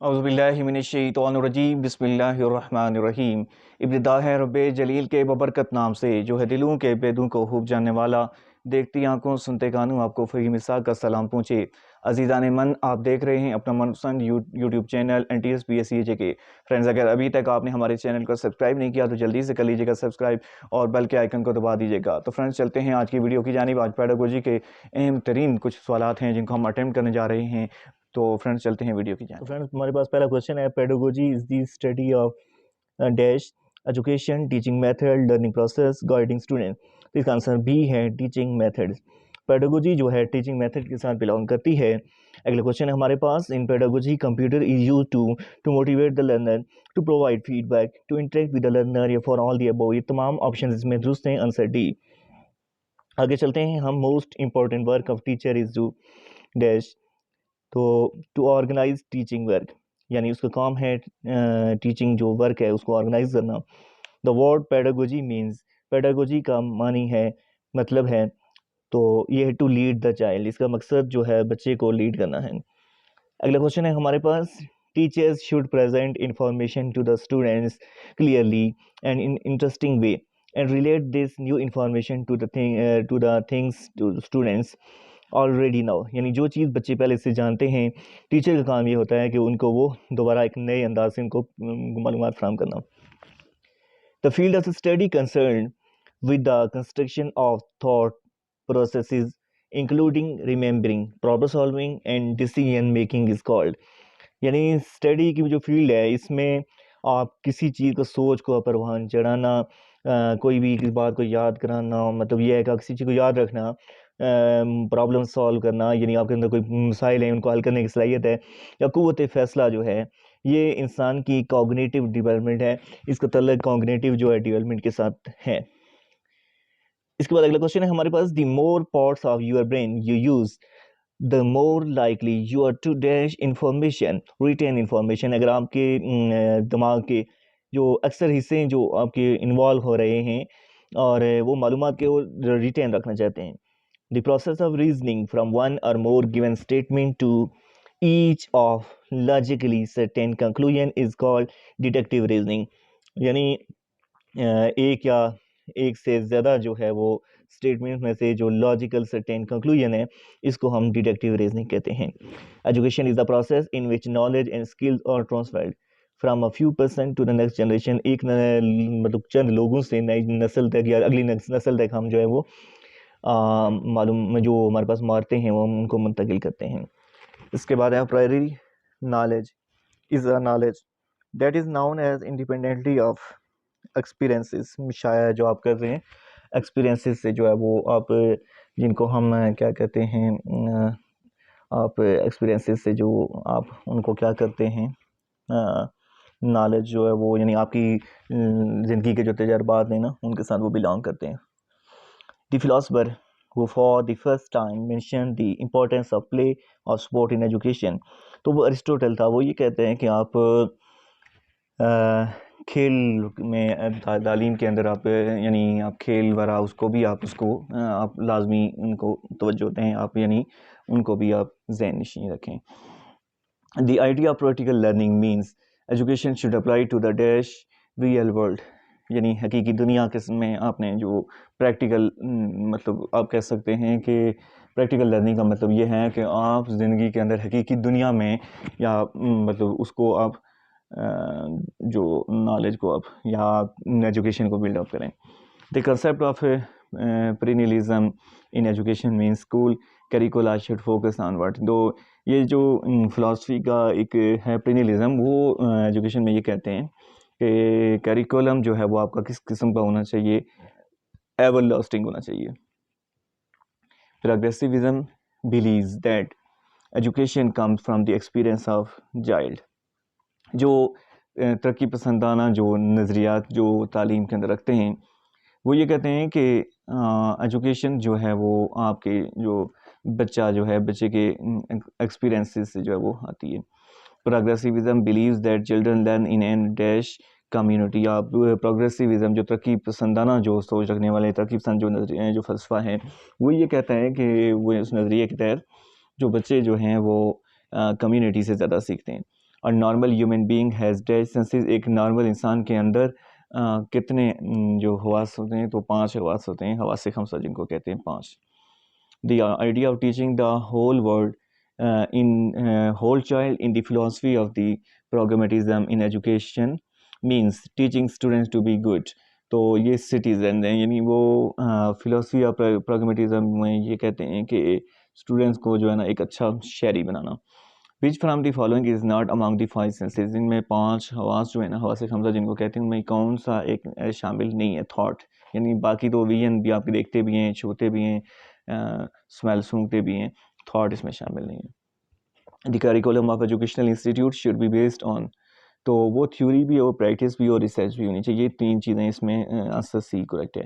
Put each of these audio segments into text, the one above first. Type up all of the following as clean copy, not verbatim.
औज़ुबिल्लाहिमिनश्शैतानिर्रजीम बिस्मिल्लाहिर्रहमानिर्रहीम। इब्तिदा है रब्बे जलील के बबरकत नाम से, जो है दिलों के भेदों को खूब जानने वाला, देखती आंखों सुनते कानों, आपको फ़हीम मिसाक का सलाम पहुँचे। अज़ीज़ान मन, आप देख रहे हैं अपना मनपसंद यूट्यूब चैनल NTSPSCJ। फ्रेंड्स, अगर अभी तक आपने हमारे चैनल को सब्सक्राइब नहीं किया तो जल्दी से कर लीजिएगा सब्सक्राइब और बेल के आइकन को दबा दीजिएगा। तो फ्रेंड्स, चलते हैं आज की वीडियो की जानिब। आज पेडागोजी के अहम तरीन कुछ सवालात हैं जिनको हम अटेम्प्ट करने जा रहे हैं। तो फ्रेंड्स, चलते हैं वीडियो की तो जानिब। फ्रेंड्स, हमारे पास पहला क्वेश्चन है, pedagogy is the study of dash education, teaching method, learning process, guiding student. तो इसका आंसर बी है, टीचिंग मेथड। पेडागोजी जो है टीचिंग मेथड के साथ बिलोंग करती है। अगला क्वेश्चन है हमारे पास, in pedagogy computer is use to motivate the learner, to provide feedback, to interact with the learner, या फॉर ऑल द अबव। ये तमाम ऑप्शन इसमें दुरुस्त हैं, आंसर डी। आगे चलते हैं हम। Most important work of teacher is to dash, तो टू ऑर्गेनाइज टीचिंग वर्क, यानी उसका काम है टीचिंग जो वर्क है उसको ऑर्गेनाइज करना। The word pedagogy means, pedagogy का मानी है, मतलब है, तो ये है टू लीड द चाइल्ड, इसका मकसद जो है बच्चे को लीड करना है। अगला क्वेश्चन है हमारे पास, teachers should present information to the students clearly and in interesting way and relate this new information to the things to students already know, यानी जो चीज़ बच्चे पहले से जानते हैं, टीचर का काम ये होता है कि उनको वो दोबारा एक नए अंदाज से उनको मालूमात फराहम करना। The field of study concern with the construction of thought processes including remembering, problem solving and decision making is called, यानी स्टडी की जो फील्ड है इसमें आप किसी चीज़ को, सोच को परवान चढ़ाना, कोई भी किसी बात को याद कराना, मतलब ये है कि किसी चीज़ को याद रखना, प्रॉब्लम सॉल्व करना, यानी आपके अंदर कोई मसाइल हैं उनको हल करने की सलाहियत है, या क़ुव्वत फ़ैसला जो है, ये इंसान की कॉग्निटिव डेवलपमेंट है, इसका तल्लुक़ कॉग्निटिव जो है डेवलपमेंट के साथ है। इसके बाद अगला क्वेश्चन है हमारे पास, the more parts of your brain you use the more likely you are to dash information, retain information. अगर आपके दिमाग के जो अक्सर हिस्से हैं जो आपके इन्वॉल्व हो रहे हैं और वो मालूमात के वो रिटेन रखना चाहते हैं। The process of reasoning from one और more given statement to each of logically certain conclusion is called deductive reasoning, यानी एक या एक से ज़्यादा जो है वो स्टेटमेंट में से जो लॉजिकल सर्टेन कंक्लूजन है, इसको हम डिडक्टिव रीजनिंग कहते हैं। Education is the process in which knowledge and skills are transferred from a few person to the next generation, एक मतलब चंद लोगों से नई नस्ल तक या अगली नस्ल तक हम जो है वो मालूम जो हमारे पास मारते हैं वो हम उनको मुंतकिल करते हैं। इसके बाद है priori knowledge is a knowledge that is known as independently of experiences, शायद जो आप कर रहे हैं एक्सपीरियंसेस से जो है वो आप, जिनको हम क्या कहते हैं, आप एक्सपीरियंसेस से जो आप उनको क्या करते हैं, नॉलेज जो है वो, यानी आपकी ज़िंदगी के जो तजर्बात हैं ना, उनके साथ वो बिलोंग करते हैं। The philosopher who for the first time mentioned the importance of play or sport in education, तो वो अरिस्टोटल था, वो ये कहते हैं कि आप खेल में तालीम के अंदर आप, यानी आप खेल वरा उसको भी आप उसको आप लाजमी उनको तवज्जो दें, आप यानी उनको भी आप ज़हन नशीं रखें। The idea of practical learning means education should apply to the dash real world, यानी हकीकी दुनिया के में आपने जो प्रैक्टिकल, मतलब आप कह सकते हैं कि प्रैक्टिकल लर्निंग का मतलब ये है कि आप ज़िंदगी के अंदर हकीकी दुनिया में, या मतलब उसको आप जो नॉलेज को आप या एजुकेशन को बिल्डअप करें। The concept of perennialism in education means school curricula should focus on what, तो ये जो फ़िलासफ़ी का एक है पेरिनियलिज्म, वो एजुकेशन में ये कहते हैं कि करिकुलम जो है वो आपका किस किस्म का होना चाहिए, एवर लास्टिंग होना चाहिए। Progressivism believes that education comes from the experience of child, जो तरक्की पसंदाना जो नज़रियात जो तालीम के अंदर रखते हैं, वो ये कहते हैं कि एजुकेशन जो है वो आपके जो बच्चा जो है, बच्चे के एक्सपीरियंसेस से जो है वो आती है। Progressivism believes that children learn in an dash community, आप प्रोग्रेसिविज्म जो तरक्की पसंदाना जो सोच रखने वाले, तरक्की पसंद जो नज़रिया जो फ़लसफ़ा है, वो ये कहता है कि वो उस नज़रिए के तहत जो बच्चे जो हैं वो कम्युनिटी से ज़्यादा सीखते हैं। और normal human being has dash senses, एक नॉर्मल इंसान के अंदर कितने जो हवास होते हैं, तो 5 हवास होते हैं, हवास खमसा जिनको कहते हैं 5. The idea of teaching the whole world in whole child in the philosophy of the pragmatism in education means teaching students to be good. तो ये सिटीजन है, यानी वो फिलोसफी ऑफ प्रैग्मेटिज्म में ये कहते हैं कि स्टूडेंट्स को जो है ना एक अच्छा शहरी बनाना. Which from the following is not among the 5 senses, इनमें 5 हवास जो है ना, हवास खमसा जिनको कहते हैं, उनमें कौन सा एक शामिल नहीं है? थॉट, यानी बाकी तो विजन भी आपके देखते भी हैं, छूते भी हैं, स्मेल सूंघते भी हैं, थॉट इसमें शामिल नहीं है. The curriculum of educational institute should be based on, तो वो थ्योरी भी और प्रैक्टिस भी और रिसर्च भी होनी चाहिए. ये 3 चीज़ें इसमें आंसर सी करेक्ट है.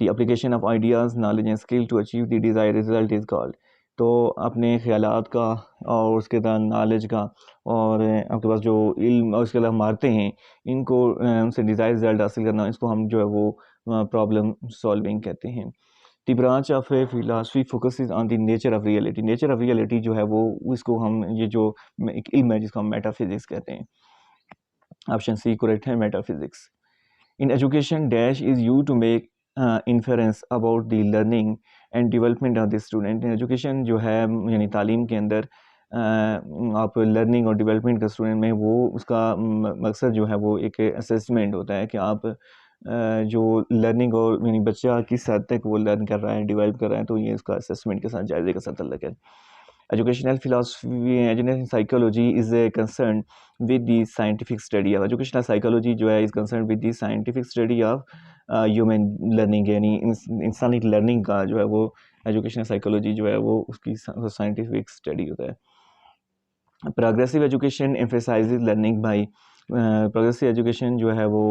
The application of ideas knowledge and skill to achieve the desire result is called, तो अपने ख्यालात का और उसके बाद नॉलेज का और आपके पास जो इल्म और उसके अलावा मारते हैं, इनको उनसे डिज़ायर रिजल्ट हासिल करना, इसको हम जो है वो प्रॉब्लम सॉल्विंग कहते हैं. The branch of philosophy focuses on the nature of reality, nature of reality जो है वो इसको हम ये जो एक इल्म है जिसको हम मेटाफिजिक्स कहते हैं. ऑप्शन सी करेक्ट है, metaphysics. In education dash is you to make inference about the learning and development of the student. Education जो है यानी तालीम के अंदर आप लर्निंग और डेवलपमेंट का स्टूडेंट में वो उसका मकसद जो है वो एक असेसमेंट होता है कि आप जो लर्निंग और यानी बच्चा किस हद तक वो लर्न कर रहा है, डेवलप कर रहा है, तो ये उसका असेसमेंट के साथ जायजे के साथ तल्लुक़ है. Educational philosophy, educational psychology is concerned with the scientific study of educational psychology जो है is concerned with the scientific study of human learning, यानी इंसानी लर्निंग का जो है वो educational psychology जो है वो उसकी scientific study होता है. Progressive education emphasizes learning by progressive education जो है वो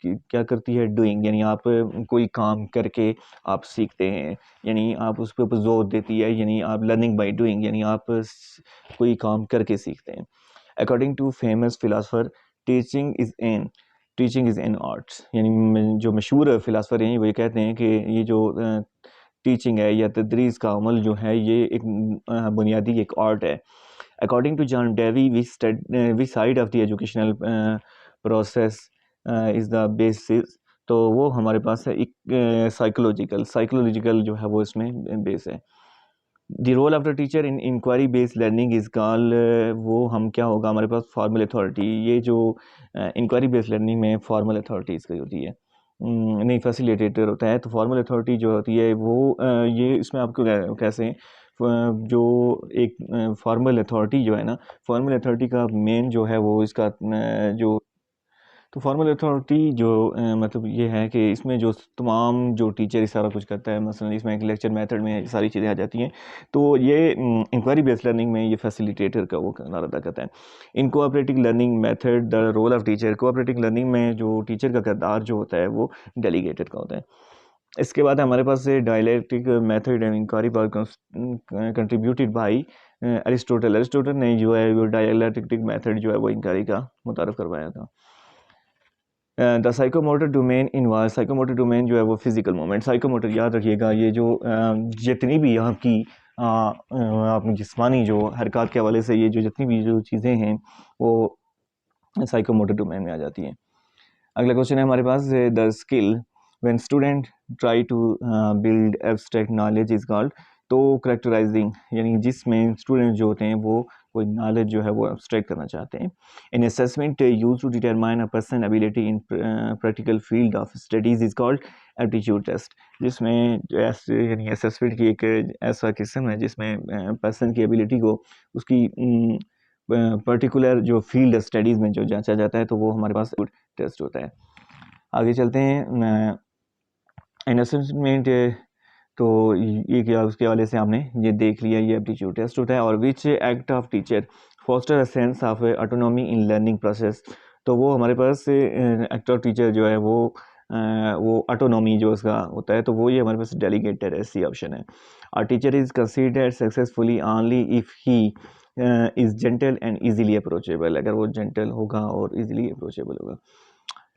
क्या करती है? डूइंग, यानी आप कोई काम करके आप सीखते हैं, यानी आप उस पर ऊपर जोर देती है, यानी आप लर्निंग बाय डूइंग, यानी आप कोई काम करके सीखते हैं. According to famous philosopher teaching is an art, यानी जो मशहूर फिलासफर हैं वो ये कहते हैं कि ये जो टीचिंग है या तदरीस का अमल जो है ये एक बुनियादी एक आर्ट है. According to John Dewey, which side of the educational process is the basis, तो वो हमारे पास है एक साइकोलॉजिकल जो है वो इसमें बेस है. The role of the teacher in inquiry based learning is called, वो हम क्या होगा हमारे पास फॉर्मल अथॉरिटी. ये जो इंक्वायरी बेस्ड लर्निंग में फॉर्मल अथॉरिटी इसकी होती है, नहीं फैसिलिटेटर होता है. तो फॉर्मल अथॉरिटी जो होती है वो ये इसमें आपको कैसे जो एक फॉर्मल अथॉरिटी जो है ना, फॉर्मल अथॉरिटी का मेन जो है वो इसका जो तो फॉर्मल अथॉरिटी जो मतलब ये है कि इसमें जो तमाम जो टीचर इस सारा कुछ करता है, मसलन इसमें एक लेक्चर मेथड में सारी चीज़ें आ जाती हैं, तो ये इंक्वायरी बेस्ड लर्निंग में ये फैसिलिटेटर का वो किरदार अदा करता है. In cooperative learning method the role of teacher, cooperative learning में जो टीचर का किरदार जो होता है वो डेलीगेटेड का होता है. इसके बाद हमारे पास dialectic method and inquiry contributed by Aristotle ने जो है वो डायलेक्टिक मेथड जो है वो इंक्वायरी का मुतारफ़ करवाया था. The psychomotor domain involve, psychomotor domain जो है वो फिजिकल मूवमेंट. साइकोमोटर याद रखिएगा, ये जो जितनी भी आपकी आपकी जिस्मानी जो हरकत के हवाले से ये जो जितनी भी जो चीज़ें हैं वो साइकोमोटर डोमेन में आ जाती हैं. अगला क्वेश्चन है हमारे पास, the skill when student try to build abstract knowledge is called, तो करेक्टराइजिंग, यानी जिसमें स्टूडेंट जो होते हैं वो कोई नॉलेज जो है वो एब्स्ट्रैक्ट करना चाहते हैं. In assessment use to determine a person ability in practical field of studies is called aptitude test, जिसमें यानी असेसमेंट की एक ऐसा किस्म है जिसमें पर्सन की एबिलिटी को उसकी पर्टिकुलर जो फील्ड स्टडीज़ में जो जांचा जाता है, तो वो हमारे पास टेस्ट होता है. आगे चलते हैं. इन असेसमेंट, तो ये क्या उसके हवाले से आपने ये देख लिया, ये एप्टीट्यूड टेस्ट होता है. और which act of teacher foster a sense of autonomy in learning process, तो वो हमारे पास एक्ट ऑफ टीचर जो है वो ऑटोनॉमी जो उसका होता है, तो वो ये हमारे पास डेलीगेटेड है, सी ऑप्शन है. और teacher is considered successfully only if he is gentle and easily approachable, अगर वो जेंटल होगा और ईजिली अप्रोचेबल होगा.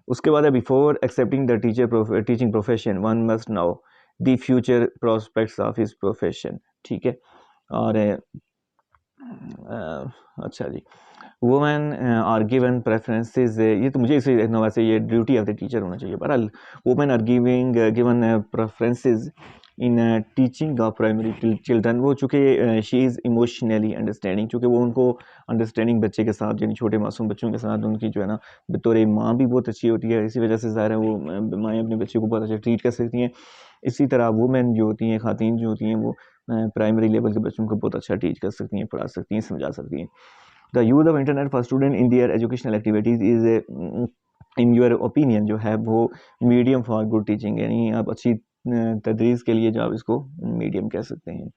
उसके बाद है before accepting the teaching profession one must know the future prospects of his profession. ठीक है. और अच्छा जी, वुमेन आर गिवन प्रेफरेंसेस, ये तो मुझे इसे वैसे ये ड्यूटी ऑफ द टीचर होना चाहिए, बहरहाल women are given preferences in teaching of primary children. वो चूँकि शी इज़ इमोशनली अंडरस्टैंडिंग, चूँकि वो उनको अंडरस्टैंडिंग बच्चे के साथ यानी छोटे मासूम बच्चों के साथ उनकी जो है ना बतौर माँ भी बहुत अच्छी होती है। इसी वजह से ज़ाहिर है वो माएँ अपने बच्चे को बहुत अच्छा ट्रीट कर सकती हैं। इसी तरह वुमेन जो होती हैं, ख़ातीन जो होती हैं, वो प्राइमरी लेवल के बच्चों को बहुत अच्छा टीच कर सकती हैं, पढ़ा सकती हैं, समझा सकती हैं। The use of internet for student in their educational activities is in your opinion जो है वो मीडियम फॉर गुड टीचिंग, यानी आप अच्छी तदरीस के लिए जो आप इसको मीडियम कह सकते हैं।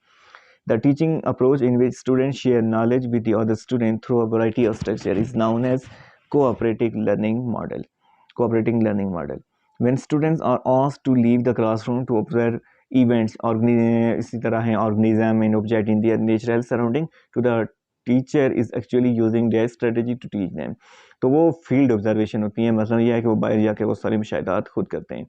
The teaching approach in which student share knowledge with the other student through a variety of structure is known as cooperative learning model. Cooperating learning model, when students are asked to leave the classroom to observe events, इसी तरह है organism and object in their natural surrounding, to the teacher is actually using their strategy to teach them. तो वो field observation होती है, मतलब यह है कि वो बाहर जाके वो सारे मुशाहिदात खुद करते हैं।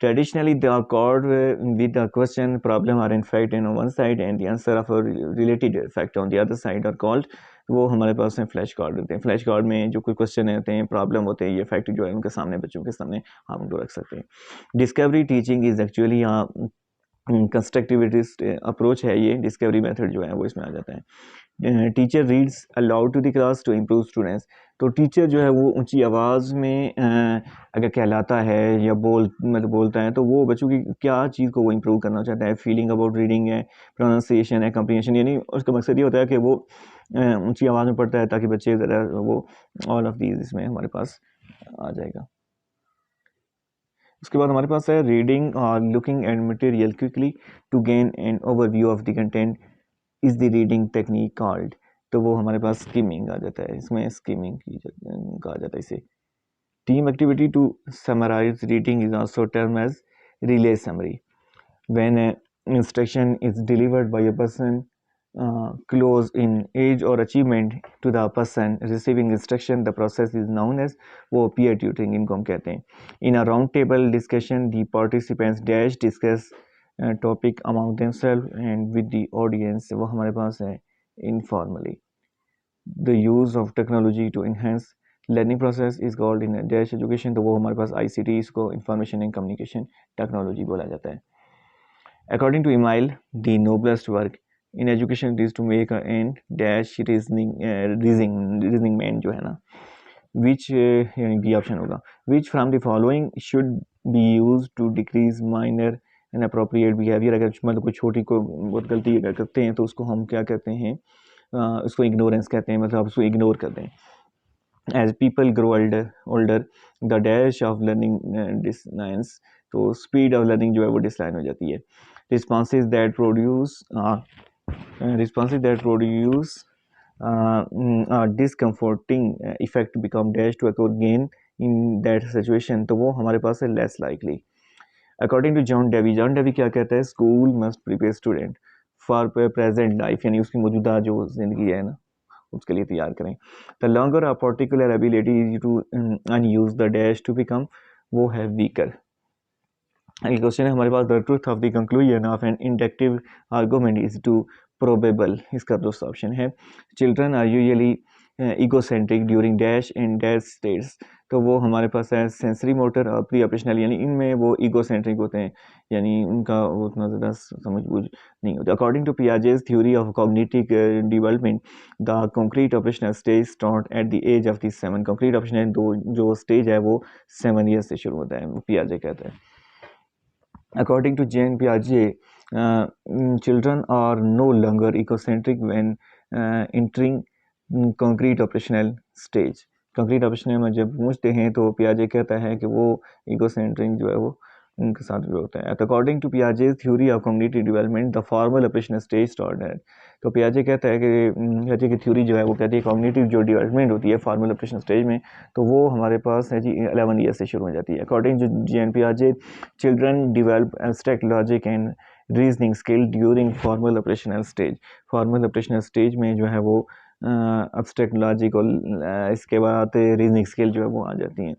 Traditionally, the accord with the question problem are in fact on one side and the answer of a related fact on the other side are called, वो हमारे पास में फ्लैश कार्ड होते हैं। फ्लैश कार्ड में जो कोई क्वेश्चन होते हैं, प्रॉब्लम होते हैं, ये फैक्ट जो है उनके सामने, बच्चों के सामने आप उनको रख सकते हैं। Discovery teaching is actually constructivist approach है, ये डिस्कवरी मेथड जो है वो इसमें आ जाता है। Teacher reads aloud to the class to improve students, तो टीचर जो है वो ऊंची आवाज़ में अगर कहलाता है या बोलता है, तो वो बच्चों की क्या चीज़ को वो इम्प्रूव करना चाहता है। फीलिंग अबाउट रीडिंग है, प्रोनाउंसिएशन है, कम्प्रीहेंशन, यानी उसका मकसद ये होता है कि वो ऊंची आवाज़ में पढ़ता है ताकि बच्चे ज़रा वो ऑल ऑफ दीज इसमें हमारे पास आ जाएगा। उसके बाद हमारे पास है रीडिंग और looking at material quickly to gain an overview of the content is the reading technique called, तो वो हमारे पास स्किमिंग आ जाता है, इसमें स्किमिंग कहा जाता है इसे। Team activity to summarise reading is also term as relay summary, when instruction is delivered by a person close in age or achievement to the person receiving instruction, the process is known as वो peer tutoring इनको हम कहते हैं। In a round table discussion, the participants dash discuss topic among themselves and with the audience, वो हमारे पास है informally। The use of technology to enhance learning process is called in dash education, तो वो हमारे पास ICT, इसको information and communication technology बोला जाता है। According to Emile, the noblest work in education is to make an end dash reasoning man जो है ना, which यानी B ऑप्शन होगा, which from the following should be used to decrease minor inappropriate behavior। अगर मतलब कोई छोटी को बहुत गलती अगर करते हैं तो उसको हम क्या कहते हैं, उसको इग्नोरेंस कहते हैं, मतलब आप उसको इग्नोर कर दें। As people grow older the dash of learning declines, तो speed of learning जो है वो decline हो जाती है। Responses that produce a discomforting effect become dash to occur again in that situation, तो वो हमारे पास है less likely। According to John Dewey क्या कहता है, school must prepare student for present life, यानी उसकी मौजूदा जो ज़िंदगी है ना उसके लिए तैयार करें। The longer a particular ability to unuse the dash to become, वो है वीकर। अगला क्वेश्चन है हमारे पास, the truth of the conclusion of an inductive argument is to probable, इसका दोस्त ऑप्शन है children are usually egocentric during dash and dash states, तो वो हमारे पास है सेंसरी मोटर और प्री ऑपरेशनल, यानी इनमें वो इगोसेंट्रिक होते हैं, यानी उनका उतना ज़्यादा समझ बूझ नहीं होता। According to Piaget's theory of cognitive development, the concrete operational stage start at the age of the 7, concrete operational जो स्टेज है वो 7 ईयर्स से शुरू होता है, पियाजे कहता है। According to Jean Piaget, children are no longer egocentric when entering concrete operational stage। Concrete operational में जब पहुँचते हैं तो पियाजे कहता है कि वो इगोसेंट्रिक जो है वो उनके साथ भी होता है। According to Piaget's theory of cognitive development the formal operational stage start है, तो पियाजे कहता है कि पियाजे की थ्योरी जो है वो कहती है कॉग्निटिव जो डेवलपमेंट होती है फॉर्मल ऑपरेशनल स्टेज में, तो वो हमारे पास है जी 11 ईयर से शुरू हो जाती है। अकॉर्डिंग टू जेन पियाजे, children develop abstract logic and reasoning skill during formal operational stage. Formal operational stage में जो है वो एब्स्ट्रैक्ट लॉजिक और इसके बाद रीजनिंग स्किल जो है वो आ जाती हैं।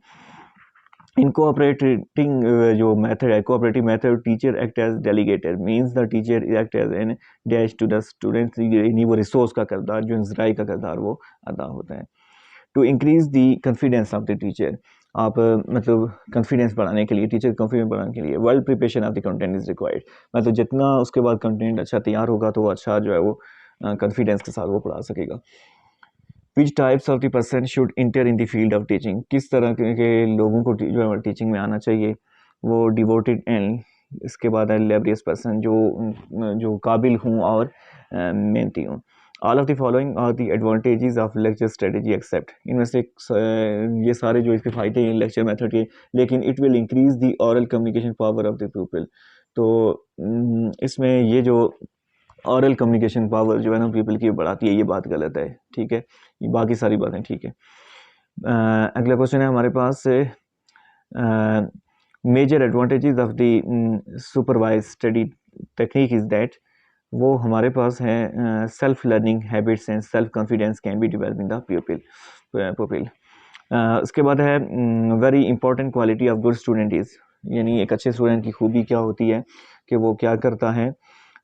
In cooperating जो method है, cooperative method, teacher act as delegator, means the teacher act as an dash to the students, यानी वो रिसोर्स का किरदार, जो इंजराई का किरदार वो अदा होता है. To increase the confidence of the teacher, आप मतलब कॉन्फिडेंस बढ़ाने के लिए, टीचर कॉन्फिडेंस बढ़ाने के लिए world preparation of the content is required, मतलब जितना उसके बाद कंटेंट अच्छा तैयार होगा तो वो अच्छा जो है वो कॉन्फिडेंस के साथ वो पढ़ा सकेगा. Which types of the person should inter in the field of teaching, किस तरह के लोगों को जो है टीचिंग में आना चाहिए. वो डिवोटेड एंड, इसके बाद है लेबरियस पर्सन, जो काबिल हूँ और मेहनती हूँ. All of the following are the advantages of lecture strategy except, इनमें से ये सारे जो इसके फ़ायदे हैं लेक्चर मेथड के, लेकिन it will increase the oral communication power of the people. तो इसमें ये जो ऑरल कम्युनिकेशन पावर जो है ना पीपल की बढ़ाती है, ये बात गलत है. ठीक है, ये बाकी सारी बातें ठीक है. अगला क्वेश्चन है हमारे पास से major advantages of the supervise study technique is that, वो हमारे पास है self learning habits and self confidence can be develop in the people. उसके बाद है very important quality of good student is, यानी एक अच्छे स्टूडेंट की खूबी क्या होती है कि वो क्या करता है,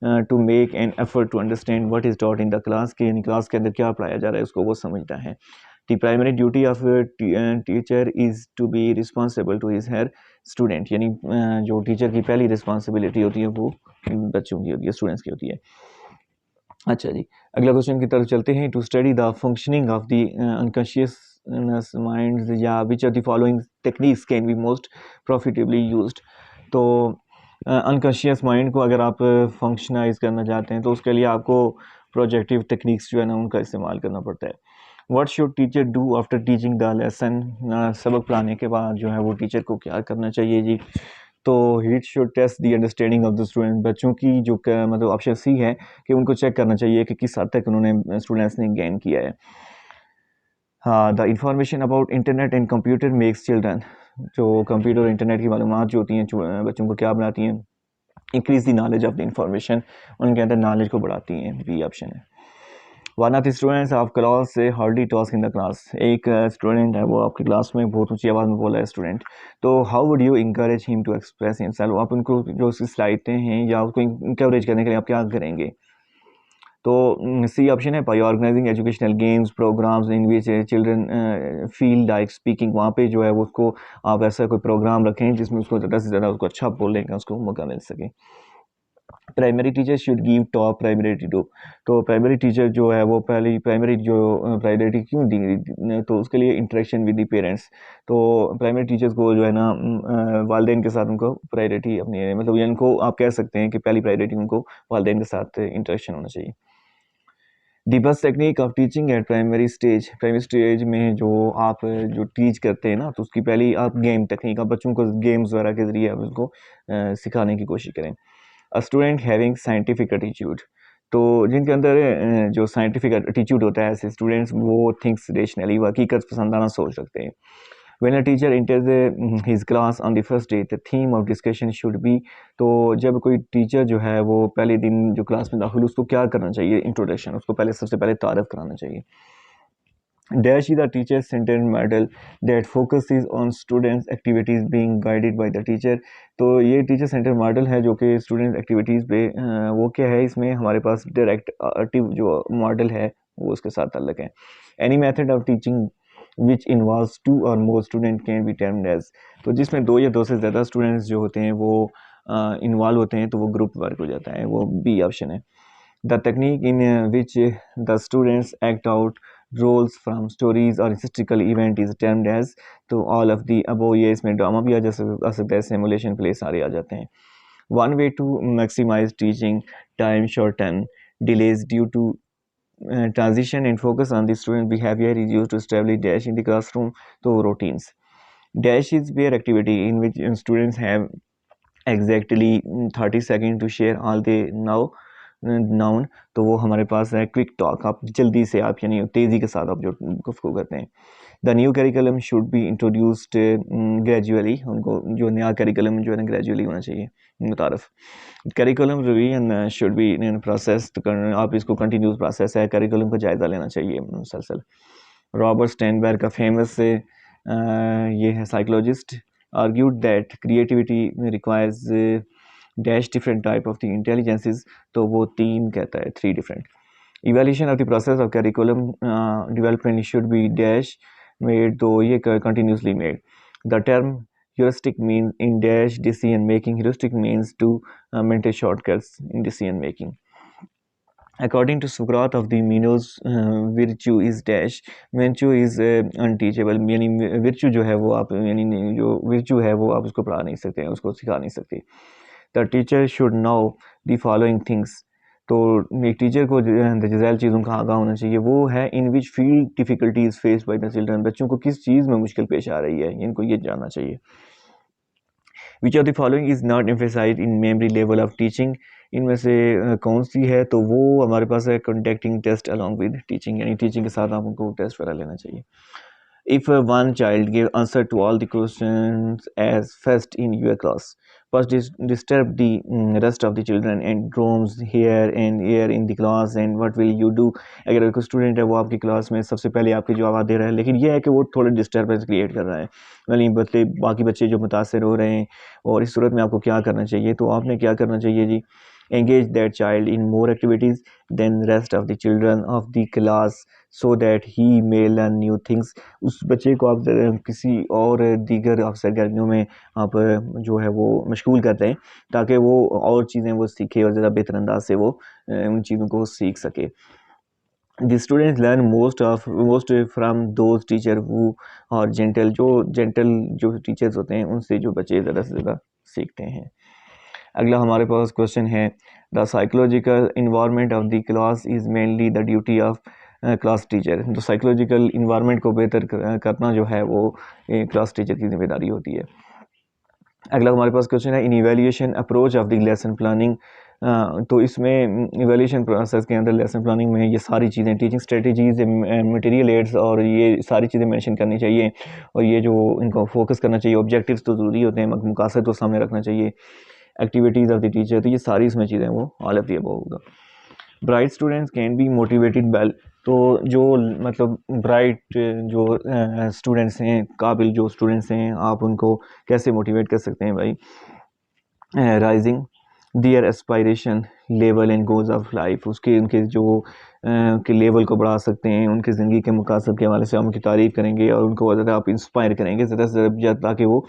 to make an effort to understand what is taught in the class, के यानी क्लास के अंदर क्या पढ़ाया जा रहा है उसको वो समझता है. The primary duty of teacher is to be responsible to his her student, यानी जो टीचर की पहली रिस्पॉन्सिबिलिटी होती है वो बच्चों की होती है, स्टूडेंट्स की होती है. अच्छा जी, अगला क्वेश्चन की तरफ चलते हैं. To study the functioning of the unconscious mind, या which of the following techniques can be most profitably used. तो अनकॉन्शियस माइंड को अगर आप फंक्शनाइज करना चाहते हैं तो उसके लिए आपको प्रोजेक्टिव टेक्निक्स जो है ना उनका इस्तेमाल करना पड़ता है. What should teacher do after teaching the lesson, सबक पढ़ाने के बाद जो है वो टीचर को क्या करना चाहिए जी. तो he should test the understanding of the student, बच्चों की जो मतलब ऑप्शन सी है कि उनको चेक करना चाहिए कि किस हद तक उन्होंने स्टूडेंट्स ने गेन किया है. हाँ, the information about internet and computer makes children, जो कंप्यूटर और इंटरनेट की मालूमात जो होती हैं बच्चों को क्या बनाती हैं, increase the knowledge of the information, उनके अंदर नॉलेज को बढ़ाती हैं. बी ऑप्शन है. One of the students of class से hardly talks in the class, एक स्टूडेंट है वो आपकी क्लास में बहुत ऊंची आवाज़ में बोला है स्टूडेंट, तो how would you encourage him to express himself, आप उनको जो उसकी स्लाइडें हैं या उसको इंकरेज करने के लिए आप क्या करेंगे. तो सी ऑप्शन है, by organizing educational games programs in which children feel like speaking, वहाँ पे जो है वो उसको आप ऐसा कोई प्रोग्राम रखें जिसमें उसको ज़्यादा से ज़्यादा उसको अच्छा बोलने का उसको मौका मिल सके. Primary teacher should give top priority to, तो प्राइमरी टीचर जो है वो पहली प्राइमरी जो प्रायोरिटी क्यों दी, तो उसके लिए इंटरेक्शन विद द पेरेंट्स. तो प्राइमरी टीचर्स को जो है ना वालदेन के साथ उनको प्रायोरिटी अपनी, मतलब ये इनको आप कह सकते हैं कि पहली प्रायोरिटी उनको वालदेन के साथ इंटरेक्शन होना चाहिए. The best technique of teaching eight primary stage में जो आप जो टीच करते हैं ना तो उसकी पहली आप गेम टेक्निक, आप बच्चों को गेम्स वगैरह के ज़रिए आप उसको सिखाने की कोशिश करें. A student having scientific attitude, तो जिनके अंदर जो साइंटिफिक एटीट्यूड होता है ऐसे स्टूडेंट्स वो थिंक्स रेशनली, वो हकीकत पसंदाना सोच रखते हैं. When a teacher enters his class on the first day, the theme of discussion should be, तो जब कोई टीचर जो है वो पहले दिन जो क्लास में दाखिल उसको क्या करना चाहिए, इंट्रोडक्शन, उसको पहले सबसे पहले तारफ़ कराना चाहिए. Dash is the teacher centered model that focuses on students activities being guided by the teacher. तो ये टीचर सेंटर मॉडल है जो कि स्टूडेंट एक्टिविटीज़ पे वो क्या है, इसमें हमारे पास डायरेक्ट जो मॉडल है वो उसके साथ ताल्लुक़ है. Any method of teaching which involves two or more student can be termed as, तो जिसमें दो या दो से ज़्यादा स्टूडेंट्स जो होते हैं वो इन्वॉल्व होते हैं तो वो ग्रुप वर्क हो जाता है, वो बी ऑप्शन है. The technique in which the students act out roles from stories or historical event is termed as, तो ऑल ऑफ दी अबो, ये इसमें ड्रामा भी आ सकता है, सिमुलेशन प्ले सारे आ जाते हैं. One way to maximize teaching time shorten delays due to transition and focus on the student behavior is used to establish dash in the classroom, तो routines. Dash is where activity in which students have exactly 30 seconds to share all they know noun, तो वो हमारे पास है quick talk, आप जल्दी से आप यानी तेज़ी के साथ आप जो गुफ्तगू करते हैं. The new curriculum should be introduced gradually, उनको जो नया करिकुलम जो है ना ग्रेजुअली होना चाहिए मुतारफ़. Curriculum revision should be in process, तो आप इसको कंटिन्यूस प्रोसेस है, करिकुलम का जायज़ा लेना चाहिए मुसलसल. रॉबर्ट स्टेनबर्ग का फेमस ये है psychologist, argued that creativity requires dash different type of the intelligences, तो वो 3 कहता है, 3 different. Evaluation of the process of curriculum development should be dash made, तो ये continuously made. The term heuristic means in dash decision making. Heuristic means to maintain shortcuts in decision making. According to Socrates of the Minos, virtue is dash. Virtue is unteachable, यानी virtue जो है वो आप यानी जो virtue है वो आप उसको पढ़ा नहीं सकते हैं, उसको सिखा नहीं सकते. The teacher should know the following things. तो एक टीचर को दजैल चीज़ों का आगाह होना चाहिए. वो है in which field difficulties faced by the children. बच्चों को किस चीज़ में मुश्किल पेश आ रही है, इनको ये जानना चाहिए. विच of the following is not emphasised in memory level of teaching. इनमें से कौन सी है, तो वो हमारे पास है conducting test along with teaching, यानी टीचिंग के साथ आपको टेस्ट वगैरह लेना चाहिए. If one child give answer to all the questions as first in your class, first disturb the rest of the children and roams here and here in the class, and what will you do? अगर कोई student है वो आपकी class में सबसे पहले आपकी जवाब दे रहा है, लेकिन यह है कि वो थोड़ा डिस्टर्बेंस क्रिएट कर रहा है, यानी बाकी बच्चे जो मुतासर हो रहे हैं, और इस सूरत में आपको क्या करना चाहिए, तो आपने क्या करना चाहिए जी, engage that child in more activities than rest of the children of the class so that he may learn new things. उस बच्चे को आप किसी और दीगर आप सरगर्मियों में आप जो है वो मशगूल करते हैं ताकि वो और चीज़ें वो सीखे और ज़्यादा बेहतर अंदाज से वो उन चीज़ों को सीख सके. The students learn most from those teacher who are gentle. जो टीचर्स होते हैं उनसे जो बच्चे ज़्यादा से ज़्यादा सीखते हैं. अगला हमारे पास क्वेश्चन है, the psychological environment of the class is mainly the duty of class teacher. तो साइकोलॉजिकल इन्वायरमेंट को बेहतर करना जो है वो क्लास टीचर की जिम्मेदारी होती है. अगला हमारे पास क्वेश्चन है, in evaluation approach of the lesson planning. तो इसमें इवेल्यूएशन प्रोसेस के अंदर लेसन प्लानिंग में ये सारी चीज़ें, टीचिंग स्ट्रेटजीज, मटेरियल एड्स और ये सारी चीज़ें मेंशन करनी चाहिए, और ये जो इनको फोकस करना चाहिए. ऑब्जेक्टिव्स तो ज़रूरी होते हैं, मकसद तो सामने रखना चाहिए. एक्टिविटीज़ ऑफ द टीचर, तो ये सारी इसमें चीज़ें वो ऑल ऑफ द अबव होगा. Bright students can be motivated well. तो जो मतलब ब्राइट जो स्टूडेंट्स हैं, काबिल जो स्टूडेंट्स हैं, आप उनको कैसे मोटिवेट कर सकते हैं भाई, rising their aspiration level and goals of life. उनके जो के लेवल को बढ़ा सकते हैं, उनकी ज़िंदगी के मकासद के हवाले से हम उनकी तारीफ़ करेंगे और उनको ज़्यादा आप इंस्पायर करेंगे ज़्यादा से ज़्यादा, ताकि वो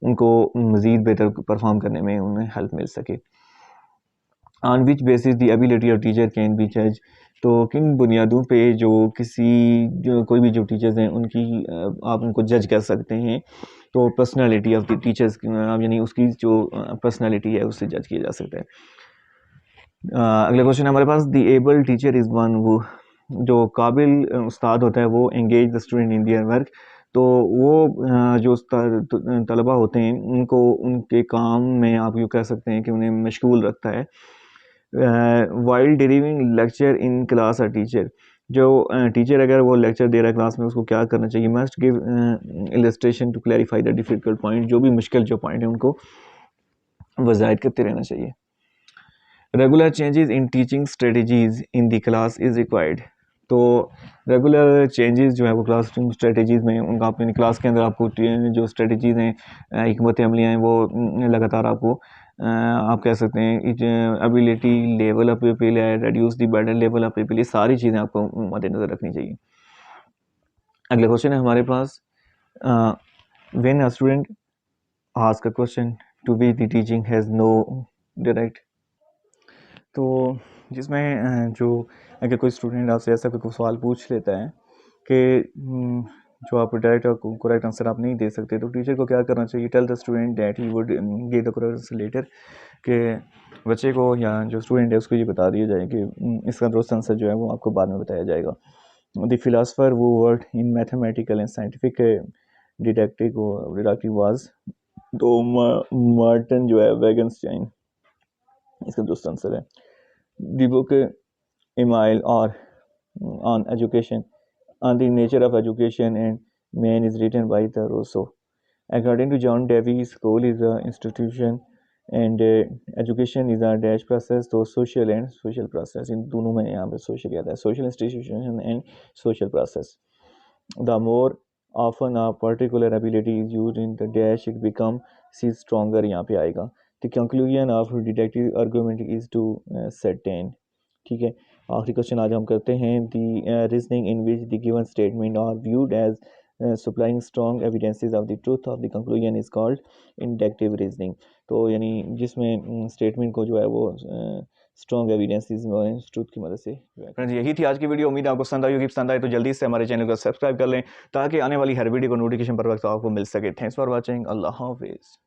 उनको मज़ीद बेहतर परफॉर्म करने में उन्हें हेल्प मिल सके. On which basis the ability of teacher can be जज. तो किन बुनियादों पे कोई भी जो टीचर्स हैं उनकी आप उनको जज कर सकते हैं, तो पर्सनालिटी ऑफ द टीचर्स, यानी उसकी जो पर्सनालिटी है उससे जज किया जा सकता है. अगला क्वेश्चन है हमारे पास, the able teacher is one who, जो काबिल उस्ताद होता है वो engage the student in their work. तो वो जो तलबा होते हैं उनको उनके काम में आप यूँ कह सकते हैं कि उन्हें मशगूल रखता है. While delivering lecture in class a teacher. जो टीचर अगर वो लेक्चर दे रहा है क्लास में, उसको क्या करना चाहिए, must give illustration to clarify the difficult point. जो भी मुश्किल जो पॉइंट है उनको वज़ाहिर करते रहना चाहिए. Regular changes in teaching strategies in the class is required. तो रेगुलर चेंजेस जो है वो क्लास रूम स्ट्रेटजीज़ में उनका अपनी क्लास के अंदर आपको जो स्ट्रेटजीज़ हैं, हिकमत अमलियाँ हैं, वो लगातार आपको आप कह सकते हैं एबिलिटी लेवल ऑफ पीपल है, reduce the burden level of people, ये सारी चीज़ें आपको मद्देनज़र रखनी चाहिए. अगला क्वेश्चन है हमारे पास, when a student ask a question to be the teaching has no direct. तो जिसमें जो अगर कोई स्टूडेंट आपसे ऐसा कोई सवाल पूछ लेता है कि जो आप डायरेक्ट और करेक्ट आंसर आप नहीं दे सकते, तो टीचर को क्या करना चाहिए, tell the student that he would give the correct answer later. कि बच्चे को या जो स्टूडेंट है उसको ये बता दिया जाए कि इसका दुरुस्त आंसर जो है वो आपको बाद में बताया जाएगा. द फिलासफर वो word in mathematical and scientific deductive was, तो मार्टिन जो है वैगनस्टाइन, इसका दुरुस्त आंसर है. The book Emile or on education, on the nature of education and man is written by the Rousseau. According to John Dewey, school is an institution and education is a dash process. तो social and social process, इन दोनों में यहाँ पे social आता है, social institution and social process. The more often a particular ability is used in the dash it become सी stronger यहाँ पे आएगा। The conclusion of deductive argument is too certain. ठीक है, आखिरी क्वेश्चन आज हम करते हैं। The reasoning in which the given statement are viewed as supplying strong evidences of the truth of the conclusion is called inductive reasoning. तो यानी जिसमें स्टेटमेंट को जो है वो स्ट्रॉन्ग एविडेंसेस ट्रूथ की मदद से। फ्रेंड्स, यही थी आज की वीडियो। उम्मीद है आपको पसंद आई होगी। पसंद आए तो जल्दी से हमारे चैनल को सब्सक्राइब कर लें ताकि आने वाली हर वीडियो को नोटिफिकेशन पर वक्त आपको मिल सके। Thanks for watching. अल्लाह हाफिज़।